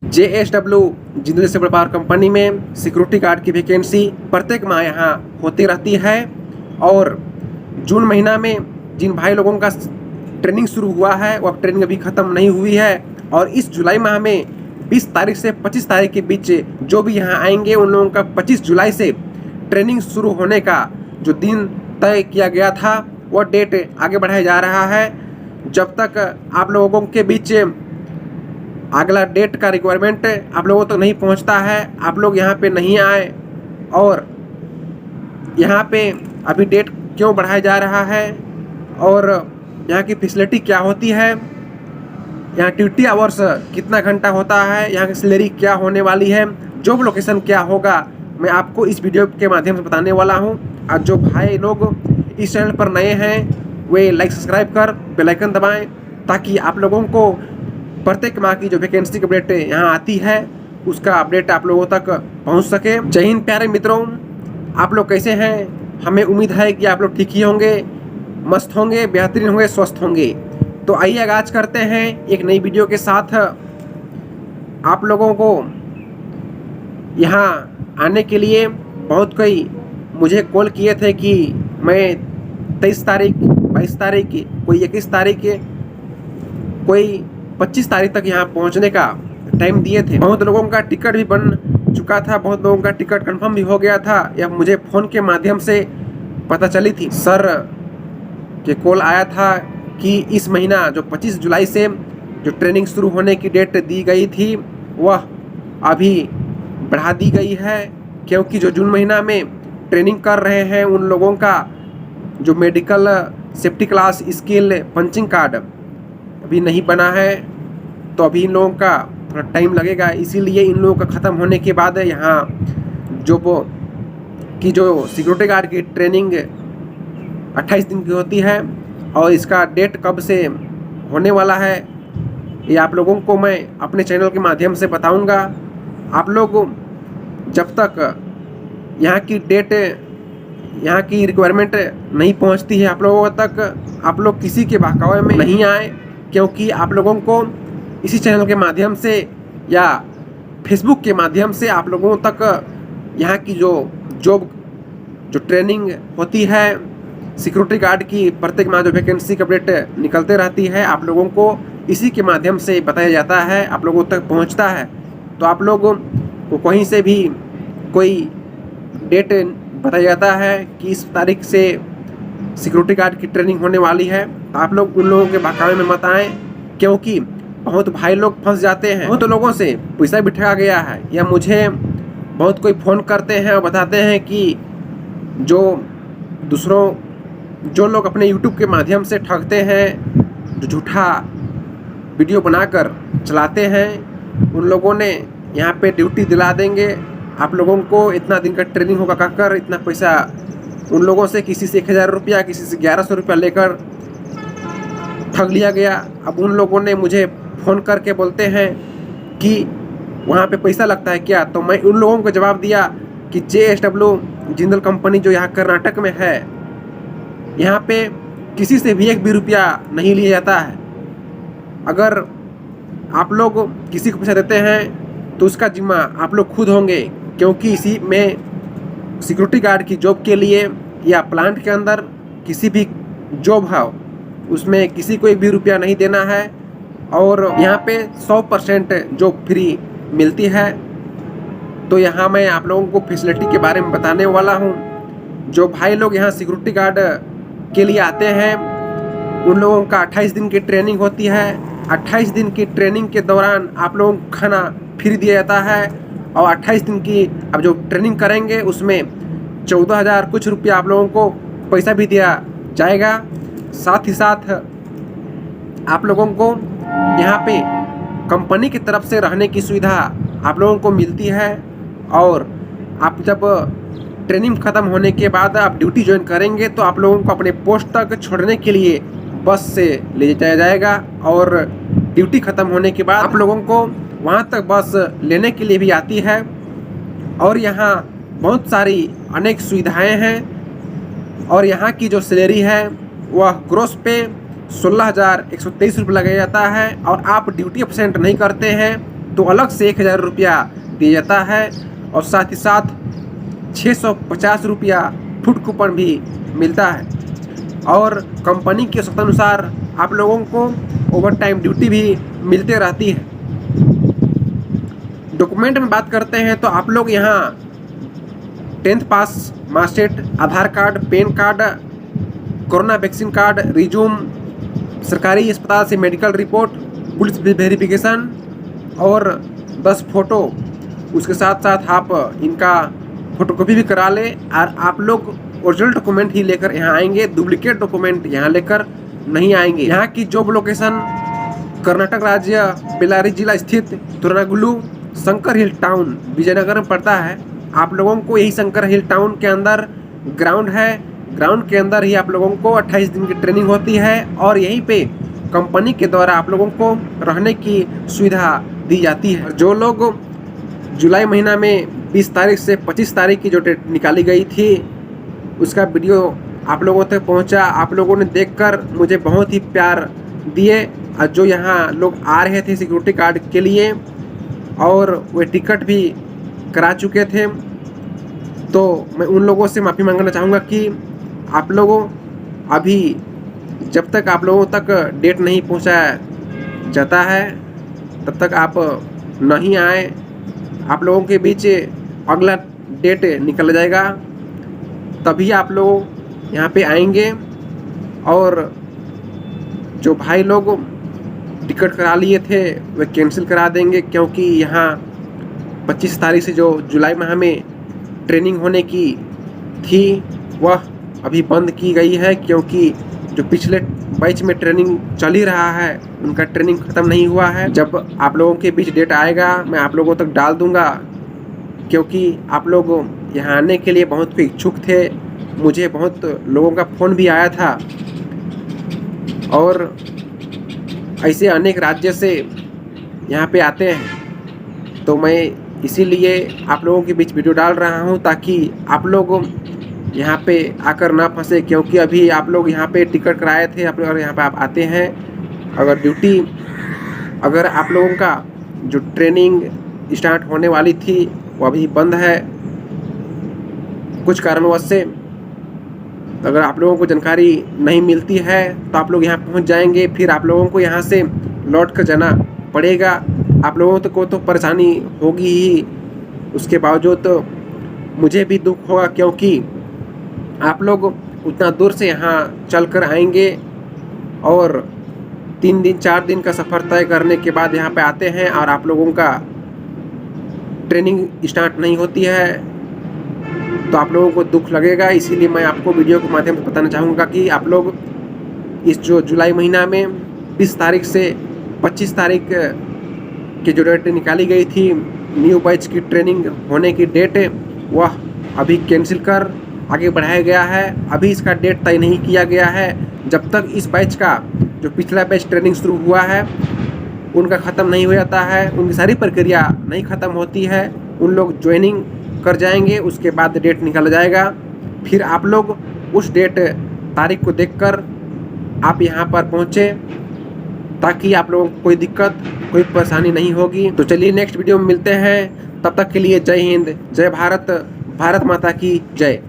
JSW Jindal stable power company में security guard की vacancy प्रत्येक माह यहाँ होती रहती है। और जून महीना में जिन भाई लोगों का ट्रेनिंग शुरू हुआ है वो अब ट्रेनिंग अभी ख़त्म नहीं हुई है, और इस जुलाई माह में 20 तारीख से 25 तारीख के बीच जो भी यहाँ आएंगे उन लोगों का 25 जुलाई से ट्रेनिंग शुरू होने का जो दिन तय किया गया था वो डेट आगे बढ़ाया जा रहा है। जब तक आप लोगों के बीच अगला डेट का रिक्वायरमेंट आप लोगों तक नहीं पहुंचता है, आप लोग यहाँ पे नहीं आए, और यहाँ पे अभी डेट क्यों बढ़ाया जा रहा है और यहाँ की फैसिलिटी क्या होती है, यहाँ ड्यूटी आवर्स कितना घंटा होता है, यहाँ की सैलरी क्या होने वाली है, जॉब लोकेशन क्या होगा, मैं आपको इस वीडियो के माध्यम से बताने वाला हूँ। और जो भाई लोग इस चैनल पर नए हैं वे लाइक सब्सक्राइब कर बेल आइकन दबाएं, ताकि आप लोगों को प्रत्येक माह की जो वैकेंसी की अपडेट यहाँ आती है उसका अपडेट आप लोगों तक पहुँच सके। जय हिंद प्यारे मित्रों, आप लोग कैसे हैं? हमें उम्मीद है कि आप लोग ठीक ही होंगे, मस्त होंगे, बेहतरीन होंगे, स्वस्थ होंगे। तो आइए आगाज करते हैं एक नई वीडियो के साथ। आप लोगों को यहाँ आने के लिए बहुत कोई मुझे कॉल किए थे कि मैं 23 तारीख, 22 तारीख, कोई 21 तारीख, कोई 25 तारीख तक यहाँ पहुँचने का टाइम दिए थे। बहुत लोगों का टिकट भी बन चुका था, बहुत लोगों का टिकट कंफर्म भी हो गया था। यह मुझे फ़ोन के माध्यम से पता चली थी। सर के कॉल आया था कि इस महीना जो 25 जुलाई से जो ट्रेनिंग शुरू होने की डेट दी गई थी वह अभी बढ़ा दी गई है, क्योंकि जो जून महीना में ट्रेनिंग कर रहे हैं उन लोगों का जो medical safety class skill punching card अभी नहीं बना है, तो अभी इन लोगों का थोड़ा टाइम लगेगा। इसीलिए इन लोगों का ख़त्म होने के बाद यहाँ जो सिक्योरिटी गार्ड की ट्रेनिंग 28 दिन की होती है, और इसका डेट कब से होने वाला है ये आप लोगों को मैं अपने चैनल के माध्यम से बताऊंगा। आप लोग जब तक यहाँ की डेट, यहाँ की रिक्वायरमेंट नहीं पहुँचती है आप लोगों तक, आप लोग किसी के बहकावे में नहीं आए, क्योंकि आप लोगों को इसी चैनल के माध्यम से या फेसबुक के माध्यम से आप लोगों तक यहाँ की जो ट्रेनिंग होती है सिक्योरिटी गार्ड की प्रत्येक माह जो वैकेंसी की अपडेट निकलते रहती है, आप लोगों को इसी के माध्यम से बताया जाता है, आप लोगों तक पहुँचता है। तो आप लोगों को कहीं से भी कोई डेट बताया जाता है कि इस तारीख से सिक्योरिटी गार्ड की ट्रेनिंग होने वाली है, तो आप लोग उन लोगों के बहकावे में मत आएँ, क्योंकि बहुत भाई लोग फंस जाते हैं। बहुत लोगों से पैसा भी ठगा गया है, या मुझे बहुत कोई फ़ोन करते हैं और बताते हैं कि जो लोग अपने यूट्यूब के माध्यम से ठगते हैं, जो झूठा वीडियो बनाकर चलाते हैं, उन लोगों ने यहाँ पे ड्यूटी दिला देंगे आप लोगों को, इतना दिन का ट्रेनिंग होगा कहकर इतना पैसा उन लोगों से, किसी से 1000 रुपया, किसी से 1100 रुपया लेकर ठग लिया गया। अब उन लोगों ने मुझे फ़ोन करके बोलते हैं कि वहाँ पे पैसा लगता है क्या, तो मैं उन लोगों को जवाब दिया कि JSW जिंदल कंपनी जो यहाँ कर्नाटक में है, यहाँ पे किसी से भी 1 भी रुपया नहीं लिया जाता है। अगर आप लोग किसी को पैसा देते हैं तो उसका जिम्मा आप लोग खुद होंगे, क्योंकि इसी में सिक्योरिटी गार्ड की जॉब के लिए या प्लांट के अंदर किसी भी जॉब है उसमें किसी को 1 भी रुपया नहीं देना है, और यहाँ पे 100% जॉब फ्री मिलती है। तो यहाँ मैं आप लोगों को फैसिलिटी के बारे में बताने वाला हूँ। जो भाई लोग यहाँ सिक्योरिटी गार्ड के लिए आते हैं उन लोगों का 28 दिन की ट्रेनिंग होती है। 28 दिन की ट्रेनिंग के दौरान आप लोगों को खाना फ्री दिया जाता है, और 28 दिन की अब जो ट्रेनिंग करेंगे उसमें 14,000 कुछ रुपया आप लोगों को पैसा भी दिया जाएगा। साथ ही साथ आप लोगों को यहाँ पे कंपनी की तरफ से रहने की सुविधा आप लोगों को मिलती है, और आप जब ट्रेनिंग ख़त्म होने के बाद आप ड्यूटी ज्वाइन करेंगे तो आप लोगों को अपने पोस्ट तक छोड़ने के लिए बस से ले जाया जाएगा, और ड्यूटी ख़त्म होने के बाद आप लोगों को वहाँ तक बस लेने के लिए भी आती है। और यहाँ बहुत सारी अनेक सुविधाएं हैं, और यहाँ की जो सैलरी है वह ग्रोस पे 16,123 रुपये लगाया जाता है। और आप ड्यूटी एब्सेंट नहीं करते हैं तो अलग से 1000 रुपया दिया जाता है और साथ ही साथ 650 रुपया फूड कूपन भी मिलता है। और कंपनी की आवश्यकता अनुसार आप लोगों को ओवर टाइम ड्यूटी भी मिलते रहती है। डॉक्यूमेंट में बात करते हैं तो आप लोग यहाँ 10th pass, marksheet, Aadhaar card, PAN card, corona vaccine card, resume, सरकारी अस्पताल से मेडिकल रिपोर्ट, पुलिस वेरिफिकेशन और 10 फोटो, उसके साथ साथ आप इनका फोटोकॉपी भी करा लें। और आप लोग ओरिजिनल डॉक्यूमेंट ही लेकर यहाँ आएंगे, डुप्लीकेट डॉक्यूमेंट यहाँ लेकर नहीं आएंगे। यहाँ की जॉब लोकेशन कर्नाटक राज्य बेल्लारी जिला स्थित तुरनागुलु शंकर हिल टाउन विजयनगर में पड़ता है। आप लोगों को यही शंकर हिल टाउन के अंदर ग्राउंड है, ग्राउंड के अंदर ही आप लोगों को 28 दिन की ट्रेनिंग होती है और यहीं पे कंपनी के द्वारा आप लोगों को रहने की सुविधा दी जाती है। जो लोग जुलाई महीना में 20 तारीख से 25 तारीख की जो डेट निकाली गई थी उसका वीडियो आप लोगों तक पहुंचा, आप लोगों ने देखकर मुझे बहुत ही प्यार दिए। और जो यहाँ लोग आ रहे थे सिक्योरिटी गार्ड के लिए और वे टिकट भी करा चुके थे, तो मैं उन लोगों से माफ़ी मांगना चाहूँगा कि आप लोगों अभी जब तक आप लोगों तक डेट नहीं पहुँचाया जाता है तब तक आप नहीं आए। आप लोगों के बीच अगला डेट निकल जाएगा तभी आप लोग यहाँ पे आएंगे। और जो भाई लोग टिकट करा लिए थे वे कैंसिल करा देंगे, क्योंकि यहाँ 25 तारीख से जो जुलाई माह में ट्रेनिंग होने की थी वह अभी बंद की गई है, क्योंकि जो पिछले बैच में ट्रेनिंग चल ही रहा है उनका ट्रेनिंग ख़त्म नहीं हुआ है। जब आप लोगों के बीच डेट आएगा मैं आप लोगों तक डाल दूंगा, क्योंकि आप लोग यहाँ आने के लिए बहुत इच्छुक थे। मुझे बहुत लोगों का फ़ोन भी आया था और ऐसे अनेक राज्य से यहाँ पे आते हैं, तो मैं इसीलिए आप लोगों के बीच वीडियो डाल रहा हूँ ताकि आप लोग यहाँ पे आकर ना फंसे। क्योंकि अभी आप लोग यहाँ पे टिकट कराए थे और यहाँ पे आप आते हैं, अगर आप लोगों का जो ट्रेनिंग स्टार्ट होने वाली थी वो अभी बंद है कुछ कारणवश से। अगर आप लोगों को जानकारी नहीं मिलती है तो आप लोग यहाँ पहुँच जाएंगे, फिर आप लोगों को यहाँ से लौट कर जाना पड़ेगा। आप लोगों को तो परेशानी होगी ही, उसके बावजूद तो मुझे भी दुख होगा, क्योंकि आप लोग उतना दूर से यहाँ चल कर आएंगे और 3 दिन 4 दिन का सफ़र तय करने के बाद यहाँ पे आते हैं और आप लोगों का ट्रेनिंग स्टार्ट नहीं होती है, तो आप लोगों को दुख लगेगा। इसीलिए मैं आपको वीडियो के माध्यम से बताना चाहूँगा कि आप लोग इस जो जुलाई महीना में 20 तारीख से 25 तारीख की जो डेट निकाली गई थी न्यू बैच की ट्रेनिंग होने की डेट, वह अभी कैंसिल कर आगे बढ़ाया गया है। अभी इसका डेट तय नहीं किया गया है जब तक इस बैच का जो पिछला बैच ट्रेनिंग शुरू हुआ है उनका ख़त्म नहीं हो जाता है, उनकी सारी प्रक्रिया नहीं ख़त्म होती है, उन लोग ज्वाइनिंग कर जाएंगे, उसके बाद डेट निकल जाएगा। फिर आप लोग उस डेट तारीख को देखकर आप यहाँ पर पहुँचे ताकि आप लोगों को कोई दिक्कत कोई परेशानी नहीं होगी। तो चलिए नेक्स्ट वीडियो में मिलते हैं, तब तक के लिए जय हिंद, जय भारत, भारत माता की जय।